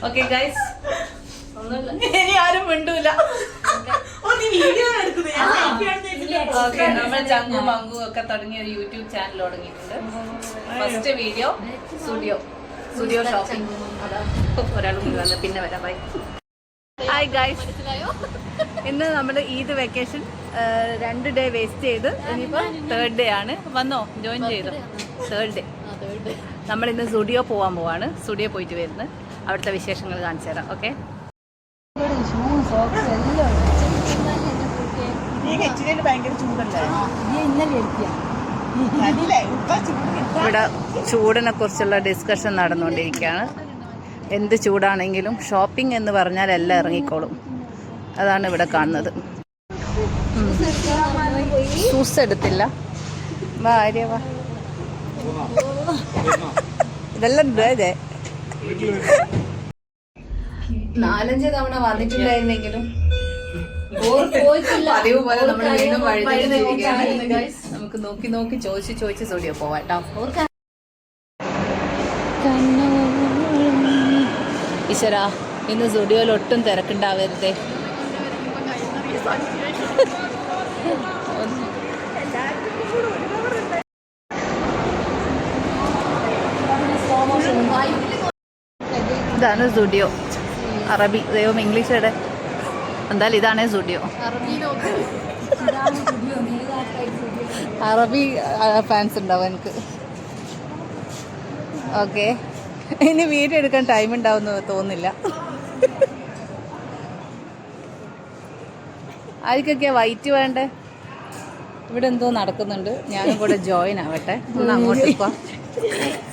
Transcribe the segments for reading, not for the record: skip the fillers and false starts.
Okay guys, ഇനി ആരും മിണ്ടൂല. ഓക്കെ, നമ്മൾ ചങ്കും മങ്കും ഒക്കെ തുടങ്ങിയ ഒരു യൂട്യൂബ് ചാനൽ തുടങ്ങിയിട്ടുണ്ട്. First video studio shopping. ഒരാളും കൂടി വന്ന് പിന്നെ വരാം. ബൈ. ഹായ് ഗൈസ്, ഇന്ന് നമ്മൾ ഈദ് വെക്കേഷൻ 2 ഡേ വേസ്റ്റ് ചെയ്ത് ഇനിയിപ്പോൾ 3rd ഡേ ആണ്. വന്നോ, ജോയിൻ ചെയ്തോ? 3rd day. നമ്മളിന്ന് സ്റ്റുഡിയോ പോകാൻ പോവാണ്. സ്റ്റുഡിയോ പോയിട്ട് വരുന്നത്, അവിടുത്തെ വിശേഷങ്ങൾ കാണിച്ചു തരാം. ഓക്കെ, ഇവിടെ ചൂടിനെ കുറിച്ചുള്ള ഡിസ്കഷൻ നടന്നുകൊണ്ടിരിക്കുകയാണ്. എന്ത് ചൂടാണെങ്കിലും ഷോപ്പിംഗ് എന്ന് പറഞ്ഞാൽ എല്ലാം ഇറങ്ങിക്കോളും. അതാണ് ഇവിടെ കാണുന്നത്. ഷൂസ് എടുത്തില്ല. വാ ആര്യ, വാ. ഇതെല്ലാം ഉണ്ട്. അതെ, 4-5 തവണ വന്നിട്ടില്ലായിരുന്നെങ്കിലും പതിവ് പോലെ നമ്മൾ വീണ്ടും നമുക്ക് നോക്കി നോക്കി ചോദിച്ച് സ്റ്റുഡിയോ പോവാട്ടോ. ഈശ്വരാ, ഇന്ന് സ്റ്റുഡിയോയിൽ ഒട്ടും തിരക്കുണ്ടാവരുതേ. ഇതാണ് സ്റ്റുഡിയോ. അറബി, ദൈവം ഇംഗ്ലീഷ് എവിടെ? എന്തായാലും ഇതാണ് സ്റ്റുഡിയോ. അറബി ഫാൻസ് ഉണ്ടാവും എനിക്ക്. ഓക്കെ, ഇനി വീഡിയോ എടുക്കാൻ ടൈം ഉണ്ടാവുമെന്ന് തോന്നുന്നില്ല. ആർക്കൊക്കെയാ വൈറ്റ് വേണ്ടേ? ഇവിടെ എന്തോ നടക്കുന്നുണ്ട്, ഞാനും കൂടെ ജോയിൻ ആവട്ടെ. ഒന്ന് അങ്ങോട്ട് പോവാം.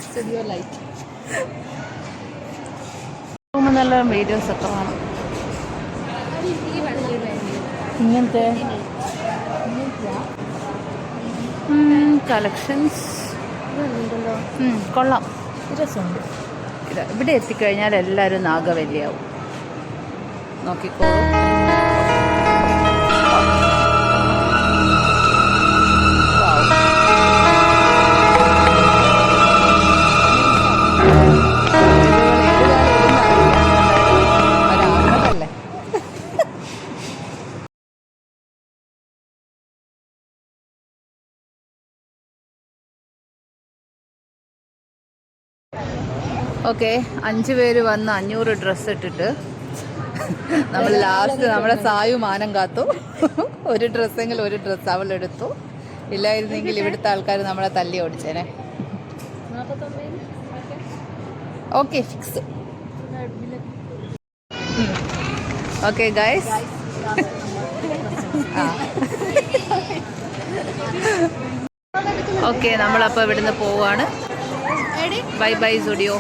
സ്റ്റുഡിയോ ലൈറ്റ് നല്ല വീഡിയോസ് ഒക്കെ വേണം. ഇങ്ങനത്തെ കളക്ഷൻസ് കൊള്ളാം, രസമുണ്ട്. ഇവിടെ എത്തിക്കഴിഞ്ഞാൽ എല്ലാവരും നാഗവല്ലിയാവും. നോക്കിക്കോളൂ. ഓക്കെ, 5 പേര് വന്ന് 500 ഡ്രസ്സ് ഇട്ടിട്ട് നമ്മൾ ലാസ്റ്റ് നമ്മളെ സായു മാനം കാത്തു. ഒരു ഡ്രസ്സ് അവളെടുത്തു. ഇല്ലായിരുന്നെങ്കിൽ ഇവിടുത്തെ ആൾക്കാർ നമ്മളെ തല്ലി ഓടിച്ചേനെ. Okay, fix. Okay guys, okay, നമ്മളപ്പോൾ ഇവിടുന്ന് പോവാണ്. Bye bye studio.